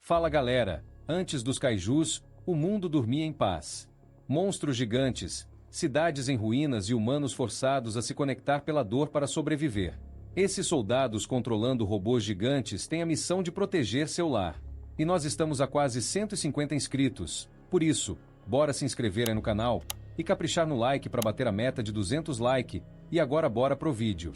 Fala galera, antes dos kaijus, o mundo dormia em paz. Monstros gigantes, cidades em ruínas e humanos forçados a se conectar pela dor para sobreviver. Esses soldados controlando robôs gigantes têm a missão de proteger seu lar. E nós estamos a quase 150 inscritos, por isso, bora se inscrever aí no canal e caprichar no like para bater a meta de 200 likes, e agora bora pro vídeo.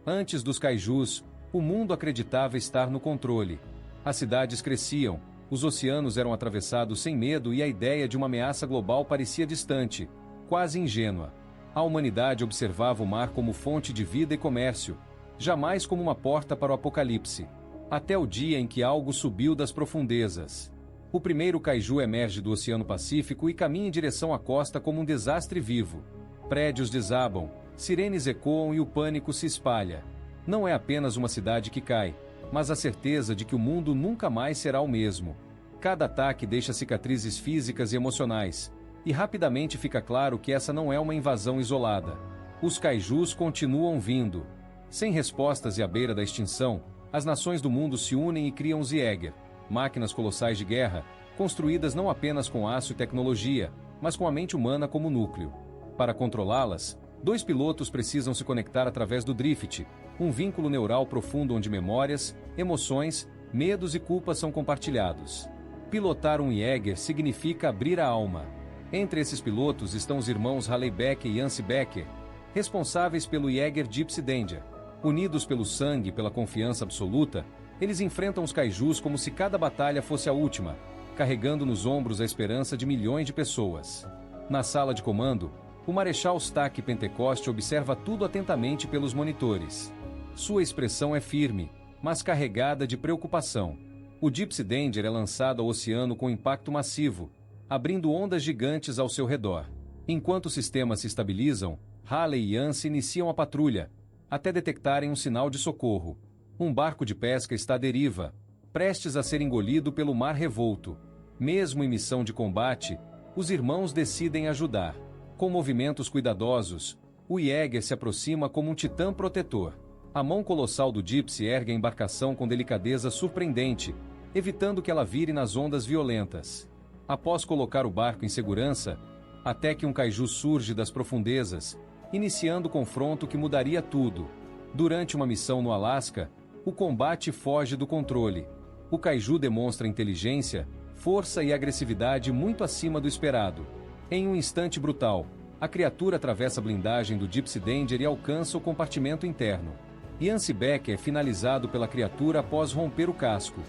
Antes dos kaijus, o mundo acreditava estar no controle. As cidades cresciam, os oceanos eram atravessados sem medo e a ideia de uma ameaça global parecia distante, quase ingênua. A humanidade observava o mar como fonte de vida e comércio, jamais como uma porta para o apocalipse. Até o dia em que algo subiu das profundezas. O primeiro kaiju emerge do Oceano Pacífico e caminha em direção à costa como um desastre vivo. Prédios desabam, sirenes ecoam e o pânico se espalha. Não é apenas uma cidade que cai, mas a certeza de que o mundo nunca mais será o mesmo. Cada ataque deixa cicatrizes físicas e emocionais, e rapidamente fica claro que essa não é uma invasão isolada. Os kaijus continuam vindo. Sem respostas e à beira da extinção, as nações do mundo se unem e criam os Jäger, máquinas colossais de guerra, construídas não apenas com aço e tecnologia, mas com a mente humana como núcleo. Para controlá-las, dois pilotos precisam se conectar através do drift, um vínculo neural profundo onde memórias, emoções, medos e culpas são compartilhados. Pilotar um Jäger significa abrir a alma. Entre esses pilotos estão os irmãos Halley Becker e Yancy Becker, responsáveis pelo Jäger Gypsy Danger. Unidos pelo sangue e pela confiança absoluta, eles enfrentam os kaijus como se cada batalha fosse a última, carregando nos ombros a esperança de milhões de pessoas. Na sala de comando, o Marechal Stack Pentecoste observa tudo atentamente pelos monitores. Sua expressão é firme, mas carregada de preocupação. O Gypsy Danger é lançado ao oceano com impacto massivo, abrindo ondas gigantes ao seu redor. Enquanto os sistemas se estabilizam, Halley e Yancy iniciam a patrulha, até detectarem um sinal de socorro. Um barco de pesca está à deriva, prestes a ser engolido pelo mar revolto. Mesmo em missão de combate, os irmãos decidem ajudar. Com movimentos cuidadosos, o Jäger se aproxima como um titã protetor. A mão colossal do Gypsy ergue a embarcação com delicadeza surpreendente, evitando que ela vire nas ondas violentas. Após colocar o barco em segurança, até que um kaiju surge das profundezas, iniciando o confronto que mudaria tudo. Durante uma missão no Alasca, o combate foge do controle. O kaiju demonstra inteligência, força e agressividade muito acima do esperado. Em um instante brutal, a criatura atravessa a blindagem do Gypsy Danger e alcança o compartimento interno. Yancy Becker é finalizado pela criatura após romper o casco.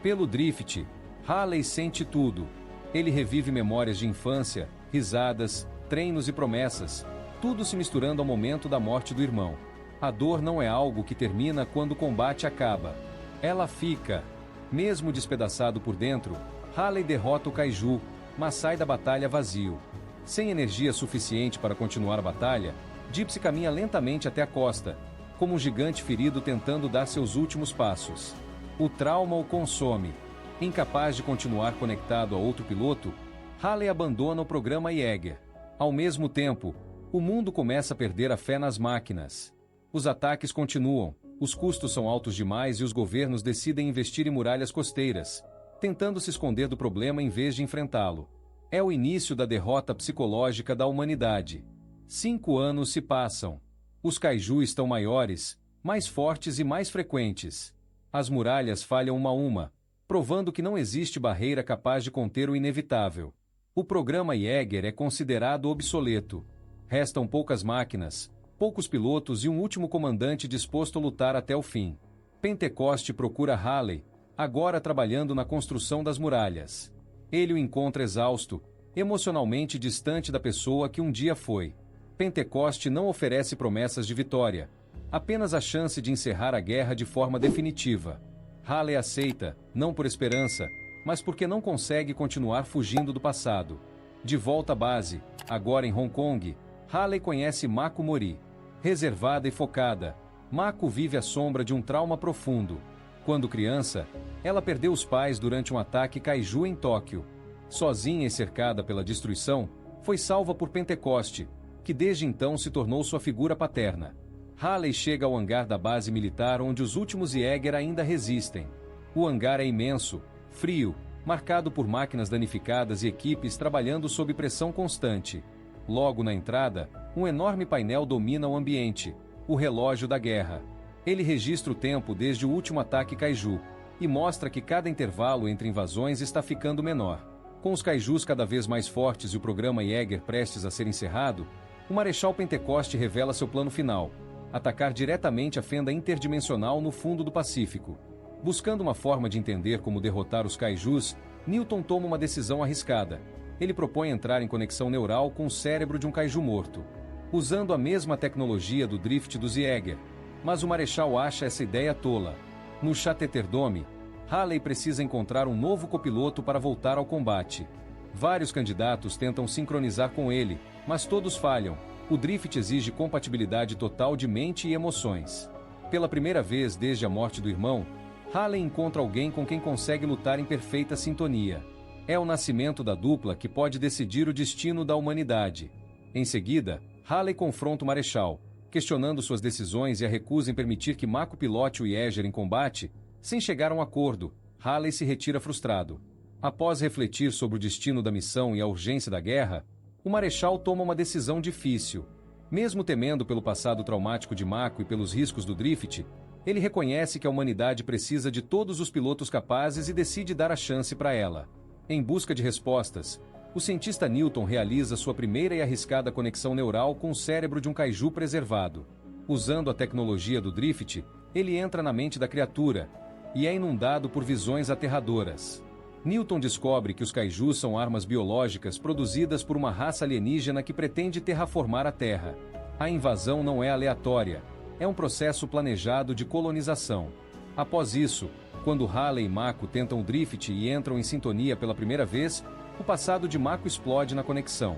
Pelo drift, Halley sente tudo. Ele revive memórias de infância, risadas, treinos e promessas, tudo se misturando ao momento da morte do irmão. A dor não é algo que termina quando o combate acaba. Ela fica. Mesmo despedaçado por dentro, Halley derrota o kaiju, mas sai da batalha vazio. Sem energia suficiente para continuar a batalha, Gypsy caminha lentamente até a costa, como um gigante ferido tentando dar seus últimos passos. O trauma o consome. Incapaz de continuar conectado a outro piloto, Halley abandona o programa Jäger. Ao mesmo tempo, o mundo começa a perder a fé nas máquinas. Os ataques continuam, os custos são altos demais e os governos decidem investir em muralhas costeiras, tentando se esconder do problema em vez de enfrentá-lo. É o início da derrota psicológica da humanidade. 5 anos se passam. Os kaiju estão maiores, mais fortes e mais frequentes. As muralhas falham uma a uma, provando que não existe barreira capaz de conter o inevitável. O programa Jäger é considerado obsoleto. Restam poucas máquinas, poucos pilotos e um último comandante disposto a lutar até o fim. Pentecoste procura Halley, agora trabalhando na construção das muralhas. Ele o encontra exausto, emocionalmente distante da pessoa que um dia foi. Pentecoste não oferece promessas de vitória, apenas a chance de encerrar a guerra de forma definitiva. Halley aceita, não por esperança, mas porque não consegue continuar fugindo do passado. De volta à base, agora em Hong Kong, Halley conhece Mako Mori. Reservada e focada, Mako vive à sombra de um trauma profundo. Quando criança, ela perdeu os pais durante um ataque kaiju em Tóquio. Sozinha e cercada pela destruição, foi salva por Pentecoste, que desde então se tornou sua figura paterna. Halley chega ao hangar da base militar onde os últimos Jäger ainda resistem. O hangar é imenso, Frio, marcado por máquinas danificadas e equipes trabalhando sob pressão constante. Logo na entrada, um enorme painel domina o ambiente, o relógio da guerra. Ele registra o tempo desde o último ataque Kaiju, e mostra que cada intervalo entre invasões está ficando menor. Com os Kaijus cada vez mais fortes e o programa Jäger prestes a ser encerrado, o Marechal Pentecoste revela seu plano final: atacar diretamente a fenda interdimensional no fundo do Pacífico. Buscando uma forma de entender como derrotar os Kaijus, Newton toma uma decisão arriscada. Ele propõe entrar em conexão neural com o cérebro de um Kaiju morto, usando a mesma tecnologia do drift dos Jäger. Mas o Marechal acha essa ideia tola. No Chatterterdome, Halley precisa encontrar um novo copiloto para voltar ao combate. Vários candidatos tentam sincronizar com ele, mas todos falham. O drift exige compatibilidade total de mente e emoções. Pela primeira vez desde a morte do irmão, Halley encontra alguém com quem consegue lutar em perfeita sintonia. É o nascimento da dupla que pode decidir o destino da humanidade. Em seguida, Halley confronta o Marechal, questionando suas decisões e a recusa em permitir que Mako pilote o Jäger em combate. Sem chegar a um acordo, Halley se retira frustrado. Após refletir sobre o destino da missão e a urgência da guerra, o Marechal toma uma decisão difícil. Mesmo temendo pelo passado traumático de Mako e pelos riscos do drift, ele reconhece que a humanidade precisa de todos os pilotos capazes e decide dar a chance para ela. Em busca de respostas, o cientista Newton realiza sua primeira e arriscada conexão neural com o cérebro de um Kaiju preservado. Usando a tecnologia do drift, ele entra na mente da criatura e é inundado por visões aterradoras. Newton descobre que os Kaijus são armas biológicas produzidas por uma raça alienígena que pretende terraformar a Terra. A invasão não é aleatória, é um processo planejado de colonização. Após isso, quando Halley e Mako tentam o drift e entram em sintonia pela primeira vez, o passado de Mako explode na conexão.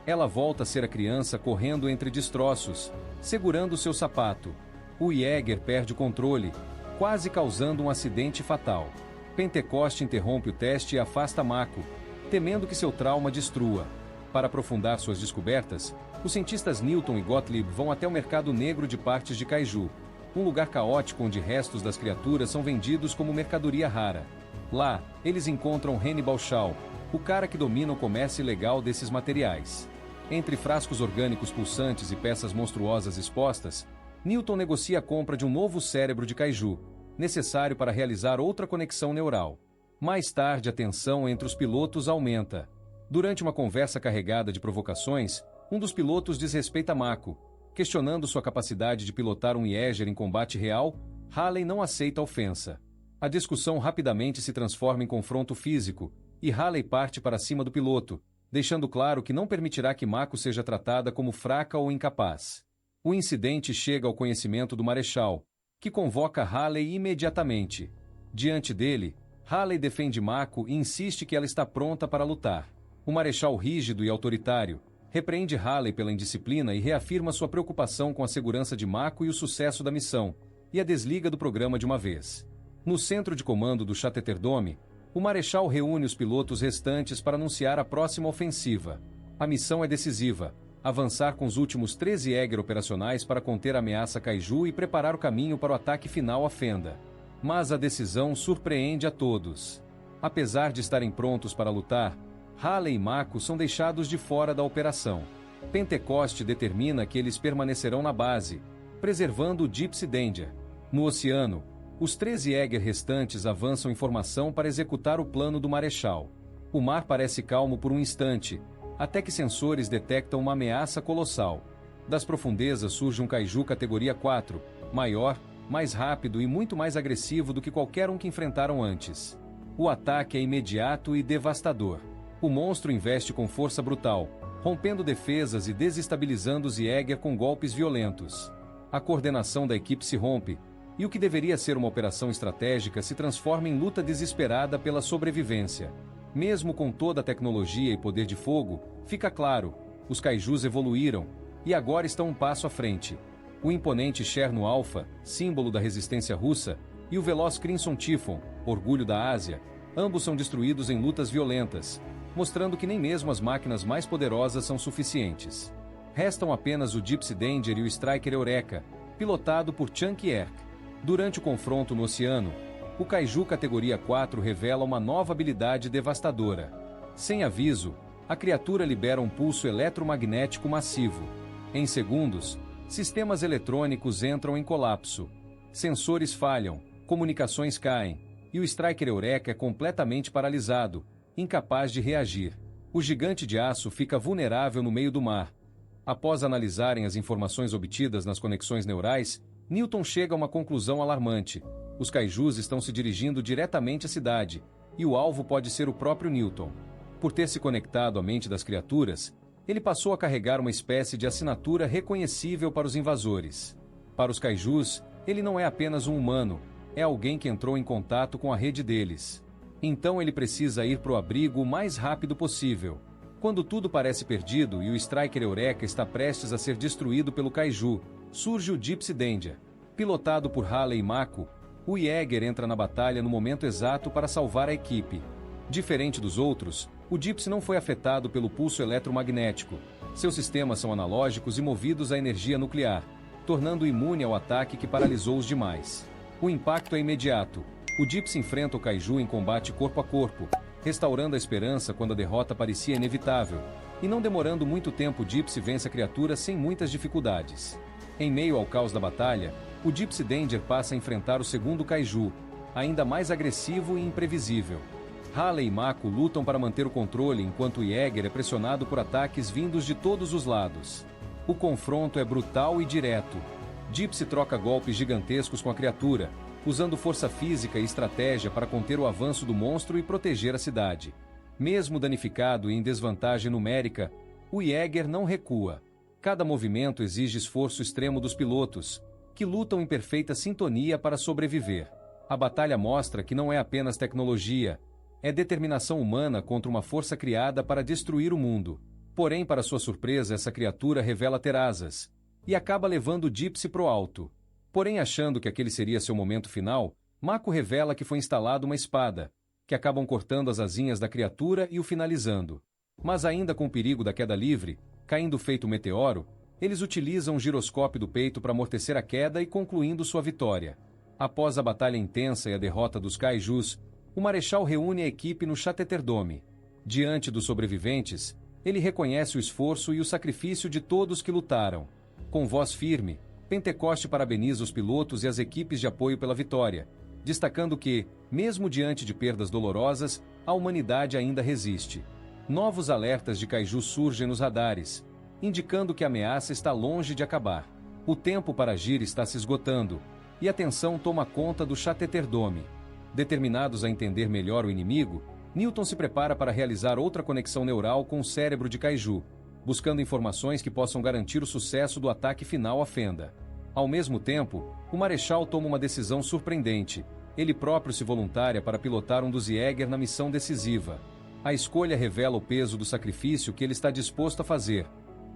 Ela volta a ser a criança correndo entre destroços, segurando seu sapato. O Jäger perde o controle, quase causando um acidente fatal. Pentecoste interrompe o teste e afasta Mako, temendo que seu trauma destrua. Para aprofundar suas descobertas, os cientistas Newton e Gottlieb vão até o mercado negro de partes de Kaiju, um lugar caótico onde restos das criaturas são vendidos como mercadoria rara. Lá, eles encontram Hannibal Shaw, o cara que domina o comércio ilegal desses materiais. Entre frascos orgânicos pulsantes e peças monstruosas expostas, Newton negocia a compra de um novo cérebro de Kaiju, necessário para realizar outra conexão neural. Mais tarde, a tensão entre os pilotos aumenta. Durante uma conversa carregada de provocações, um dos pilotos desrespeita Mako. Questionando sua capacidade de pilotar um Jäger em combate real, Halley não aceita a ofensa. A discussão rapidamente se transforma em confronto físico, e Halley parte para cima do piloto, deixando claro que não permitirá que Mako seja tratada como fraca ou incapaz. O incidente chega ao conhecimento do Marechal, que convoca Halley imediatamente. Diante dele, Halley defende Mako e insiste que ela está pronta para lutar. O Marechal rígido e autoritário repreende Halley pela indisciplina e reafirma sua preocupação com a segurança de Mako e o sucesso da missão, e a desliga do programa de uma vez. No centro de comando do Chatterterdome, o Marechal reúne os pilotos restantes para anunciar a próxima ofensiva. A missão é decisiva: avançar com os últimos 13 Jäger operacionais para conter a ameaça Kaiju e preparar o caminho para o ataque final à fenda. Mas a decisão surpreende a todos. Apesar de estarem prontos para lutar, Halley e Mako são deixados de fora da operação. Pentecoste determina que eles permanecerão na base, preservando o Gypsy Danger. No oceano, os 13 Jäger restantes avançam em formação para executar o plano do Marechal. O mar parece calmo por um instante, até que sensores detectam uma ameaça colossal. Das profundezas surge um Kaiju categoria 4, maior, mais rápido e muito mais agressivo do que qualquer um que enfrentaram antes. O ataque é imediato e devastador. O monstro investe com força brutal, rompendo defesas e desestabilizando os Jäger com golpes violentos. A coordenação da equipe se rompe, e o que deveria ser uma operação estratégica se transforma em luta desesperada pela sobrevivência. Mesmo com toda a tecnologia e poder de fogo, fica claro, os Kaijus evoluíram, e agora estão um passo à frente. O imponente Cherno Alpha, símbolo da resistência russa, e o veloz Crimson Typhon, orgulho da Ásia, ambos são destruídos em lutas violentas, mostrando que nem mesmo as máquinas mais poderosas são suficientes. Restam apenas o Gypsy Danger e o Striker Eureka, pilotado por Chunk Yerk. Durante o confronto no oceano, o Kaiju categoria 4 revela uma nova habilidade devastadora. Sem aviso, a criatura libera um pulso eletromagnético massivo. Em segundos, sistemas eletrônicos entram em colapso. Sensores falham, comunicações caem, e o Striker Eureka é completamente paralisado, incapaz de reagir. O gigante de aço fica vulnerável no meio do mar. Após analisarem as informações obtidas nas conexões neurais, Newton chega a uma conclusão alarmante. Os kaijus estão se dirigindo diretamente à cidade, e o alvo pode ser o próprio Newton. Por ter se conectado à mente das criaturas, ele passou a carregar uma espécie de assinatura reconhecível para os invasores. Para os kaijus, ele não é apenas um humano, é alguém que entrou em contato com a rede deles. Então ele precisa ir para o abrigo o mais rápido possível. Quando tudo parece perdido e o Striker Eureka está prestes a ser destruído pelo kaiju, surge o Gypsy Danger. Pilotado por Halley e Mako, o Jäger entra na batalha no momento exato para salvar a equipe. Diferente dos outros, o Gypsy não foi afetado pelo pulso eletromagnético. Seus sistemas são analógicos e movidos à energia nuclear, tornando-o imune ao ataque que paralisou os demais. O impacto é imediato. O Gypsy enfrenta o kaiju em combate corpo a corpo, restaurando a esperança quando a derrota parecia inevitável. E não demorando muito tempo, o Gypsy vence a criatura sem muitas dificuldades. Em meio ao caos da batalha, o Gypsy Danger passa a enfrentar o segundo kaiju, ainda mais agressivo e imprevisível. Halley e Mako lutam para manter o controle enquanto o Jäger é pressionado por ataques vindos de todos os lados. O confronto é brutal e direto. Gypsy troca golpes gigantescos com a criatura, usando força física e estratégia para conter o avanço do monstro e proteger a cidade. Mesmo danificado e em desvantagem numérica, o Jäger não recua. Cada movimento exige esforço extremo dos pilotos, que lutam em perfeita sintonia para sobreviver. A batalha mostra que não é apenas tecnologia, é determinação humana contra uma força criada para destruir o mundo. Porém, para sua surpresa, essa criatura revela ter asas, e acaba levando o Gypsy pro alto. Porém, achando que aquele seria seu momento final, Mako revela que foi instalada uma espada, que acabam cortando as asinhas da criatura e o finalizando. Mas ainda com o perigo da queda livre, caindo feito um meteoro, eles utilizam o giroscópio do peito para amortecer a queda e concluindo sua vitória. Após a batalha intensa e a derrota dos kaijus, o Marechal reúne a equipe no Chateterdome. Diante dos sobreviventes, ele reconhece o esforço e o sacrifício de todos que lutaram. Com voz firme, Pentecoste parabeniza os pilotos e as equipes de apoio pela vitória, destacando que, mesmo diante de perdas dolorosas, a humanidade ainda resiste. Novos alertas de kaiju surgem nos radares, indicando que a ameaça está longe de acabar. O tempo para agir está se esgotando, e a tensão toma conta do Chateterdome. Determinados a entender melhor o inimigo, Newton se prepara para realizar outra conexão neural com o cérebro de kaiju, buscando informações que possam garantir o sucesso do ataque final à fenda. Ao mesmo tempo, o Marechal toma uma decisão surpreendente. Ele próprio se voluntaria para pilotar um dos Jäger na missão decisiva. A escolha revela o peso do sacrifício que ele está disposto a fazer,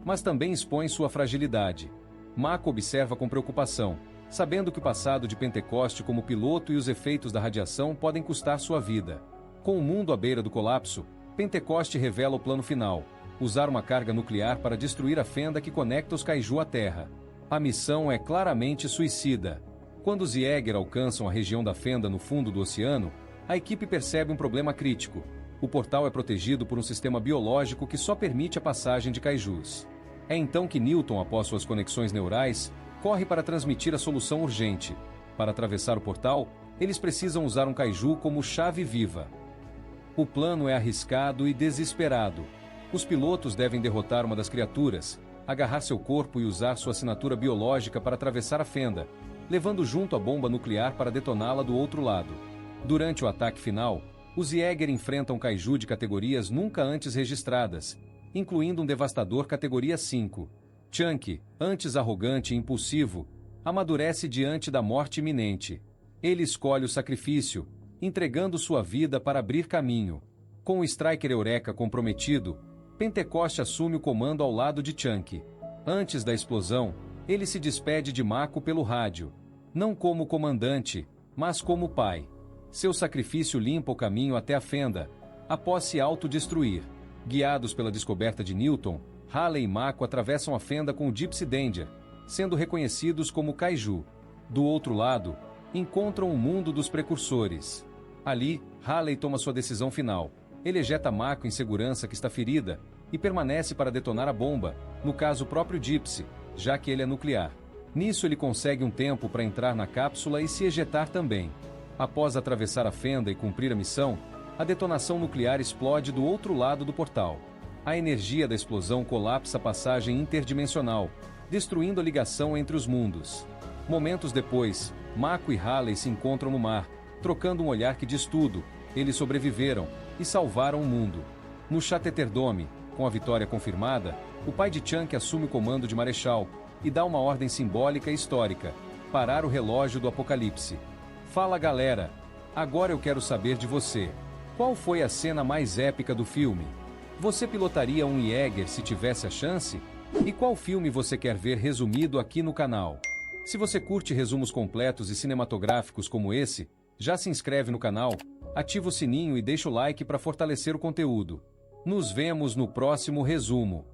mas também expõe sua fragilidade. Mako observa com preocupação, sabendo que o passado de Pentecoste como piloto e os efeitos da radiação podem custar sua vida. Com o mundo à beira do colapso, Pentecoste revela o plano final: usar uma carga nuclear para destruir a fenda que conecta os kaiju à Terra. A missão é claramente suicida. Quando os Jäger alcançam a região da fenda no fundo do oceano, a equipe percebe um problema crítico. O portal é protegido por um sistema biológico que só permite a passagem de kaijus. É então que Newton, após suas conexões neurais, corre para transmitir a solução urgente. Para atravessar o portal, eles precisam usar um kaiju como chave viva. O plano é arriscado e desesperado. Os pilotos devem derrotar uma das criaturas, agarrar seu corpo e usar sua assinatura biológica para atravessar a fenda, levando junto a bomba nuclear para detoná-la do outro lado. Durante o ataque final, os Jäger enfrentam kaiju de categorias nunca antes registradas, incluindo um devastador categoria 5. Chunky, antes arrogante e impulsivo, amadurece diante da morte iminente. Ele escolhe o sacrifício, entregando sua vida para abrir caminho. Com o Striker Eureka comprometido, Pentecoste assume o comando ao lado de Chunky. Antes da explosão, ele se despede de Mako pelo rádio, não como comandante, mas como pai. Seu sacrifício limpa o caminho até a fenda, após se autodestruir. Guiados pela descoberta de Newton, Halley e Mako atravessam a fenda com o Gypsy Danger, sendo reconhecidos como kaiju. Do outro lado, Encontram o mundo dos precursores. Ali, Halley toma sua decisão final. Ele ejeta Mako em segurança que está ferida e permanece para detonar a bomba, no caso o próprio Gypsy, já que ele é nuclear. Nisso ele consegue um tempo para entrar na cápsula e se ejetar também. Após atravessar a fenda e cumprir a missão, a detonação nuclear explode do outro lado do portal. A energia da explosão colapsa a passagem interdimensional, destruindo a ligação entre os mundos. Momentos depois, Mako e Halley se encontram no mar, trocando um olhar que diz tudo. Eles sobreviveram e salvaram o mundo. No Chatterterdome, com a vitória confirmada, o pai de Chunk assume o comando de Marechal e dá uma ordem simbólica e histórica: parar o relógio do apocalipse. Fala galera, agora eu quero saber de você. Qual foi a cena mais épica do filme? Você pilotaria um Jäger se tivesse a chance? E qual filme você quer ver resumido aqui no canal? Se você curte resumos completos e cinematográficos como esse, já se inscreve no canal, ativa o sininho e deixa o like para fortalecer o conteúdo. Nos vemos no próximo resumo.